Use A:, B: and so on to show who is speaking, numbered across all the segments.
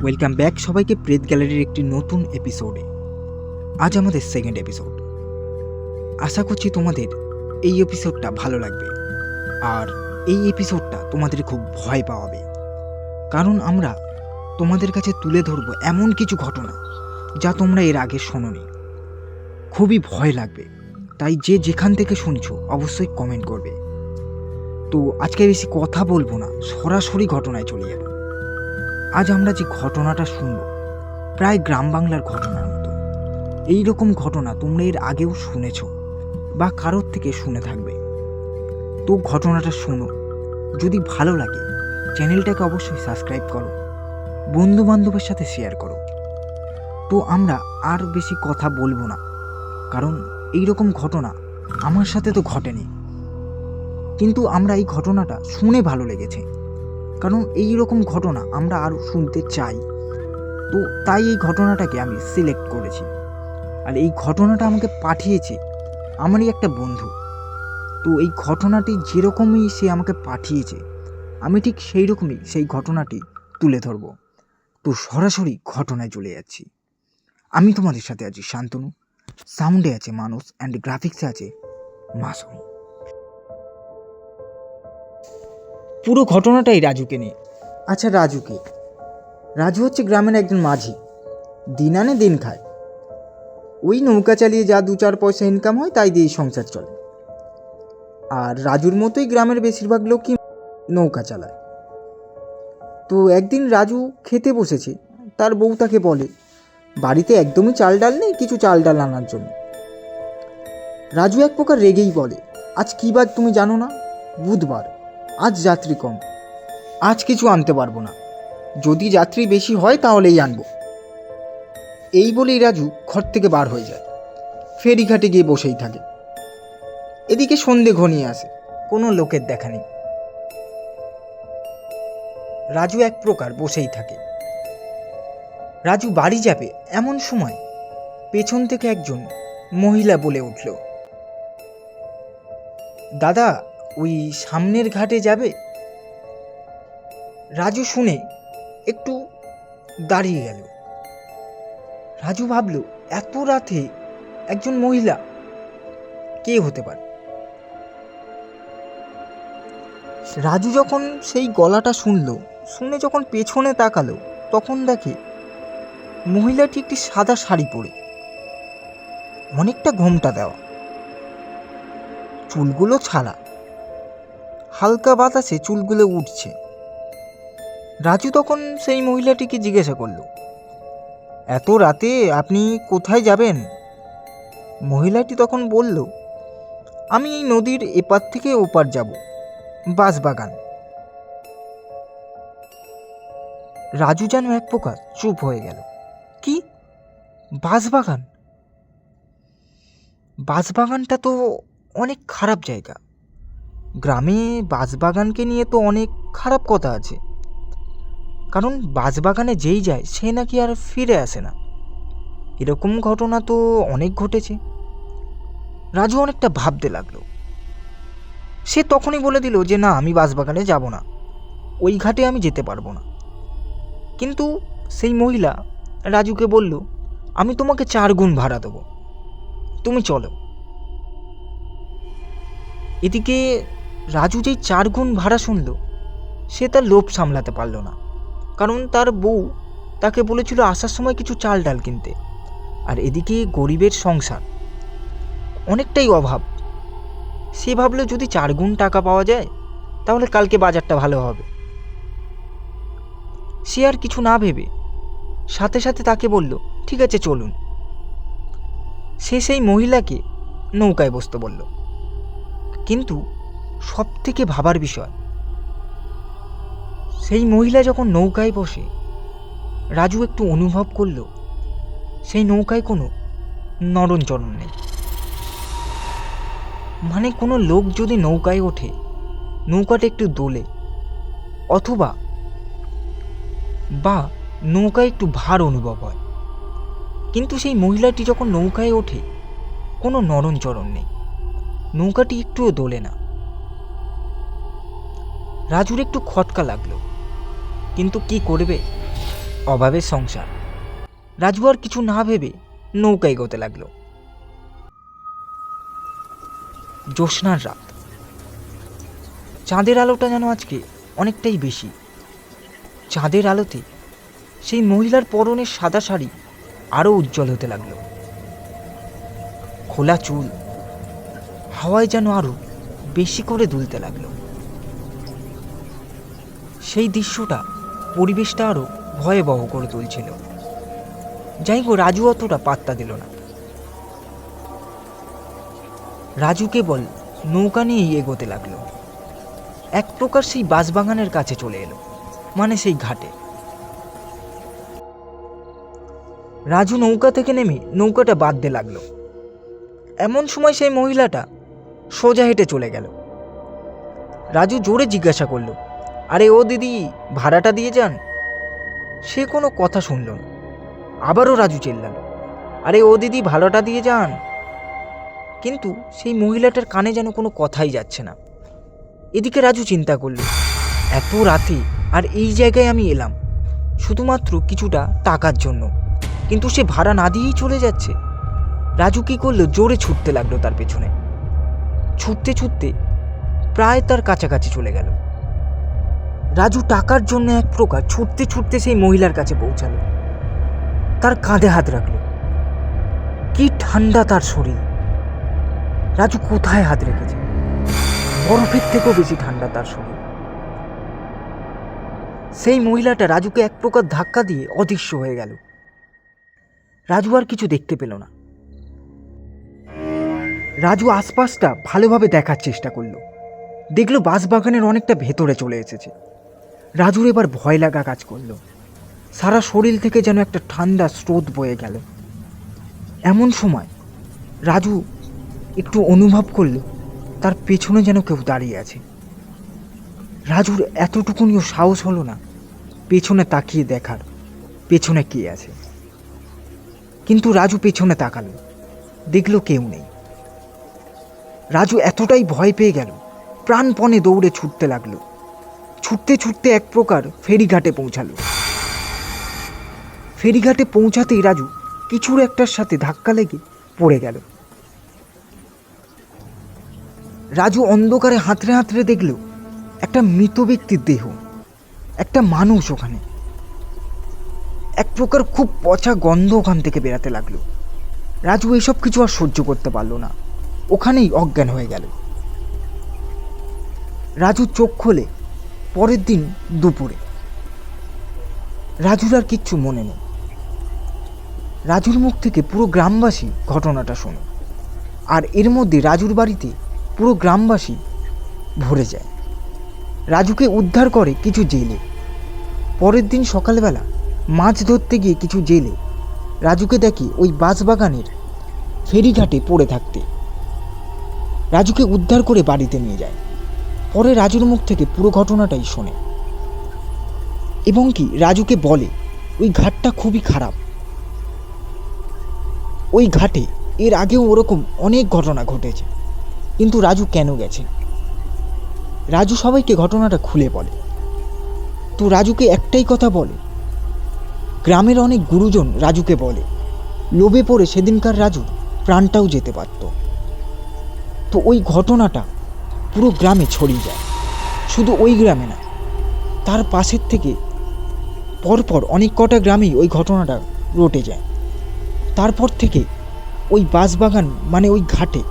A: Welcome back সবাইকে প্রেত গ্যালারির একটি নতুন এপিসোডে। আজ আমাদের সেকেন্ড এপিসোড। আশা করছি তোমাদের এই এপিসোডটা ভালো লাগবে, আর এই এপিসোডটা তোমাদের খুব ভয় পাওয়াবে, কারণ আমরা তোমাদের কাছে তুলে ধরব এমন কিছু ঘটনা যা তোমরা এর আগে শোনোনি। খুবই ভয় লাগবে, তাই যে যেখান থেকে শুনছো অবশ্যই কমেন্ট করবে। তো আজকে বেশি কথা বলবো না, সরাসরি ঘটনায় চলে যাব। আজ আমরা যে ঘটনাটা শুনব প্রায় গ্রাম বাংলার ঘটনার মতো। এই রকম ঘটনা তোমরা এর আগেও শুনেছ বা কারোর থেকে শুনে থাকবে। তো ঘটনাটা শোনো, যদি ভালো লাগে চ্যানেলটাকে অবশ্যই সাবস্ক্রাইব করো, বন্ধু বান্ধবের সাথে শেয়ার করো। তো আমরা আর বেশি কথা বলবো না, কারণ এই রকম ঘটনা আমার সাথে তো ঘটেনি, কিন্তু আমরা এই ঘটনাটা শুনে ভালো লেগেছে, কারণ এই রকম ঘটনা আমরা আরও শুনতে চাই। তো তাই এই ঘটনাটাকে আমি সিলেক্ট করেছি, আর এই ঘটনাটা আমাকে পাঠিয়েছে আমারই একটা বন্ধু। তো এই ঘটনাটি যেরকমই সে আমাকে পাঠিয়েছে আমি ঠিক সেই রকমই সেই ঘটনাটি তুলে ধরব। তো সরাসরি ঘটনায় চলে যাচ্ছি। আমি তোমাদের সাথে আছি শান্তনু, সাউন্ডে আছে মানুষ, অ্যান্ড গ্রাফিক্সে আছে মাসুম। পুরো ঘটনাটাই রাজুকে নিয়ে। আচ্ছা, রাজুকে? রাজু হচ্ছে গ্রামের একজন মাঝি, দিন আনে দিন খায়। ওই নৌকা চালিয়ে যা 2-4 পয়সা ইনকাম হয় তাই দিয়েই সংসার চলে। আর রাজুর মতোই গ্রামের বেশিরভাগ লোকই নৌকা চালায়। তো একদিন রাজু খেতে বসেছে, তার বউ তাকে বলে বাড়িতে একদমই চাল ডাল নেই, কিছু চাল ডাল আনার জন্য। রাজু এক প্রকার রেগেই বলে, আজ কী বার তুমি জানো না? বুধবার, আজ যাত্রী কম, আজ কিছু আনতে পারবো না, যদি যাত্রী বেশি হয় তাহলেই আনবো। এই বলেই রাজু ঘর থেকে বার হয়ে যায়, ফেরিঘাটে গিয়ে বসেই থাকে। এদিকে সন্ধে ঘনিয়ে আসে, কোনো লোকের দেখা নেই। রাজু এক প্রকার বসেই থাকে। রাজু বাড়ি যাবে এমন সময় পেছন থেকে একজন মহিলা বলে উঠল, দাদা, ওই সামনের ঘাটে যাবে? রাজু শুনে একটু দাঁড়িয়ে গেল। রাজু ভাবল, এত রাতে একজন মহিলা কে হতে পারে? রাজু যখন সেই গলাটা শুনে যখন পেছনে তাকালো, তখন দেখে মহিলাটি একটি সাদা শাড়ি পরে, অনেকটা ঘোমটা দেওয়া, চুলগুলো ছাড়া, হালকা বাতাসে চুলগুলো উঠছে। রাজু তখন সেই মহিলাটিকে জিজ্ঞাসা করলো, এত রাতে আপনি কোথায় যাবেন? মহিলাটি তখন বলল, আমি এই নদীর এপার থেকে ওপার যাব, বাঁশবাগান। রাজু যেন এক প্রকার চুপ হয়ে গেল। কি বাঁশবাগান? বাঁশবাগানটা তো অনেক খারাপ জায়গা। গ্রামে বাঁশবাগানকে নিয়ে তো অনেক খারাপ কথা আছে, কারণ বাঁশবাগানে যেই যায় সে নাকি আর ফিরে আসে না। এরকম ঘটনা তো অনেক ঘটেছে। রাজু অনেকটা ভাবতে লাগলো। সে তখনই বলে দিল যে না, আমি বাঁশবাগানে যাব না, ওই ঘাটে আমি যেতে পারবো না। কিন্তু সেই মহিলা রাজুকে বলল, আমি তোমাকে 4 গুণ ভাড়া দেবো, তুমি চলো। এদিকে রাজু যেই 4 গুণ ভাড়া শুনল, সে তার লোভ সামলাতে পারল না, কারণ তার বউ তাকে বলেছিল আসার সময় কিছু চাল ডাল কিনতে। আর এদিকে গরিবের সংসার, অনেকটাই অভাব। সে ভাবলো যদি 4 গুণ টাকা পাওয়া যায় তাহলে কালকে বাজারটা ভালো হবে। সে আর কিছু না ভেবে সাথে সাথে তাকে বলল, ঠিক আছে চলুন। সে সেই মহিলাকে নৌকায় বসতে বলল। কিন্তু সব থেকে ভাবার বিষয়, সেই মহিলা যখন নৌকায় বসে, রাজু একটু অনুভব করল সেই নৌকায় কোনো নড়নচড়ন নেই। মানে কোনো লোক যদি নৌকায় ওঠে, নৌকাটা একটু দোলে, অথবা বা নৌকায় একটু ভার অনুভব হয়। কিন্তু সেই মহিলাটি যখন নৌকায় ওঠে, কোনো নড়নচড়ন নেই, নৌকাটি একটুও দোলে না। রাজুর একটু খটকা লাগলো, কিন্তু কি করবে, অভাবের সংসার। রাজু আর কিছু না ভেবে নৌকা এগোতে লাগলো। জ্যোৎস্নার রাত, চাঁদের আলোটা যেন আজকে অনেকটাই বেশি। চাঁদের আলোতে সেই মহিলার পরনের সাদা শাড়ি আরও উজ্জ্বল হতে লাগলো। খোলা চুল হাওয়ায় যেন আরো বেশি করে দুলতে লাগলো। সেই দৃশ্যটা পরিবেশটা আরো ভয়াবহ করে তুলছিল। যাই হোক, রাজু অতটা পাত্তা দিল না। রাজু কেবল নৌকা নিয়েই এগোতে লাগলো। এক প্রকার সেই বাঁশবাগানের কাছে চলে এলো, মানে সেই ঘাটে। রাজু নৌকা থেকে নেমে নৌকাটা বাঁধতে লাগলো। এমন সময় সেই মহিলাটা সোজা হেঁটে চলে গেল। রাজু জোরে জিজ্ঞাসা করলো, আরে ও দিদি, ভাড়াটা দিয়ে যান। সে কোনো কথা শুনল না। আবারও রাজু চেল্লালো, আরে ও দিদি, ভাড়াটা দিয়ে যান। কিন্তু সেই মহিলাটার কানে যেন কোনো কথাই যাচ্ছে না। এদিকে রাজু চিন্তা করলো, এত রাতে আর এই জায়গায় আমি এলাম শুধুমাত্র কিছুটা টাকার জন্য, কিন্তু সে ভাড়া না দিয়েই চলে যাচ্ছে। রাজু কি করলো, জোরে ছুটতে লাগলো তার পেছনে। ছুটতে ছুটতে প্রায় তার কাছাকাছি চলে গেল। রাজু টাকার জন্য এক প্রকার ছুটতে ছুটতে সেই মহিলার কাছে পৌঁছালো। তার কাঁধে হাত রাখলো। কি ঠান্ডা তার শরীর! রাজু কোথায় হাত রেখেছে? বরফের থেকেও বেশি ঠান্ডা তার শরীর। সেই মহিলাটা রাজুকে এক প্রকার ধাক্কা দিয়ে অদৃশ্য হয়ে গেল। রাজু আর কিছু দেখতে পেল না। রাজু আশপাশটা ভালোভাবে দেখার চেষ্টা করলো। দেখলো বাঁশবাগানের অনেকটা ভেতরে চলে এসেছে। রাজুর এবার ভয় লাগা কাজ করলো। সারা শরীর থেকে যেন একটা ঠান্ডা স্রোত বয়ে গেল। এমন সময় রাজু একটু অনুভব করলো তার পেছনে যেন কেউ দাঁড়িয়ে আছে। রাজুর এতটুকুনিও সাহস হলো না পেছনে তাকিয়ে দেখার পেছনে কে আছে। কিন্তু রাজু পেছনে তাকালো, দেখলো কেউ নেই। রাজু এতটাই ভয় পেয়ে গেল, প্রাণপণে দৌড়ে ছুটতে লাগলো। ছুটতে ছুটতে এক প্রকার ফেরিঘাটে পৌঁছালো। ফেরিঘাটে পৌঁছাতেই রাজু কিছুর একটার সাথে ধাক্কা লেগে পড়ে গেল। রাজু অন্ধকারে হাতড়ে হাতড়ে দেখল একটা মৃত ব্যক্তির দেহ, একটা মানুষ ওখানে। এক প্রকার খুব পচা গন্ধ ওখান থেকে বেরাতে লাগলো। রাজু এসব কিছু আর সহ্য করতে পারলো না, ওখানেই অজ্ঞান হয়ে গেল। রাজু চোখ খোলে পরের দিন দুপুরে। রাজুর আর কিচ্ছু মনে নেই। রাজুর মুখ থেকে পুরো গ্রামবাসী ঘটনাটা শোনে, আর এর মধ্যে রাজুর বাড়িতে পুরো গ্রামবাসী ভরে যায়। রাজুকে উদ্ধার করে কিছু জেলে। পরের দিন সকালবেলা মাছ ধরতে গিয়ে কিছু জেলে রাজুকে দেখে ওই বাঁশবাগানের ফেরিঘাটে পড়ে থাকতে। রাজুকে উদ্ধার করে বাড়িতে নিয়ে যায়। পরে রাজুর মুখ থেকে পুরো ঘটনাটাই শোনে, এবং কি রাজুকে বলে ওই ঘাটটা খুবই খারাপ। ওই ঘাটে এর আগেও ওরকম অনেক ঘটনা ঘটেছে, কিন্তু রাজু কেন গেছে? রাজু সবাইকে ঘটনাটা খুলে বলে। তো রাজুকে একটাই কথা বলে, গ্রামের অনেক গুরুজন রাজুকে বলে লোভে পড়ে সেদিনকার রাজুর প্রাণটাও যেতে পারত। তো ওই ঘটনাটা পুরো গ্রামে ছড়িয়ে যায়। শুধু ওই গ্রামে না, তার পাশের থেকে পরপর অনেক কটা গ্রামেই ওই ঘটনাটা রটে যায়। তারপর থেকে ওই বাঁশবাগান মানে ওই ঘাটে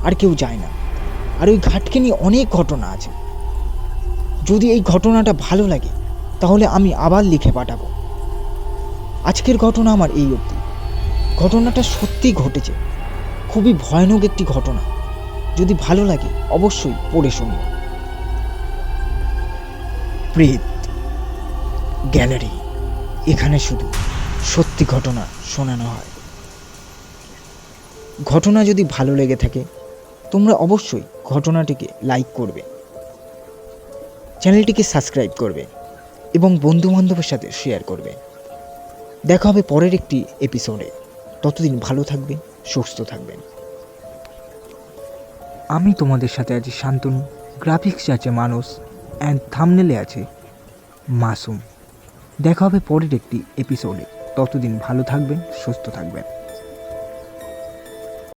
A: আর কেউ যায় না। আর ওই ঘাটকে নিয়ে অনেক ঘটনা আছে। যদি এই ঘটনাটা ভালো লাগে তাহলে আমি আবার লিখে পাঠাবো। আজকের ঘটনা আমার এই অবধি। ঘটনাটা সত্যিই ঘটেছে, খুবই ভয়ানক একটি ঘটনা। যদি ভালো লাগে অবশ্যই পড়ে শুনিও। প্রেত গ্যালারি, এখানে শুধু সত্যি ঘটনা শোনানো হয়। ঘটনা যদি ভালো লেগে থাকে তোমরা অবশ্যই ঘটনাটিকে লাইক করবে, চ্যানেলটিকে সাবস্ক্রাইব করবে এবং বন্ধুবান্ধবের সাথে শেয়ার করবে। দেখা হবে পরের একটি এপিসোডে। ততদিন ভালো থাকবেন, সুস্থ থাকবেন। আমি তোমাদের সাথে আছি শান্তনু। গ্রাফিক্সে আছে মানস, অ্যান্ড থাম্বনেলে আছে মাসুম। দেখা হবে পরের একটি এপিসোডে। ততদিন ভালো থাকবেন, সুস্থ থাকবেন।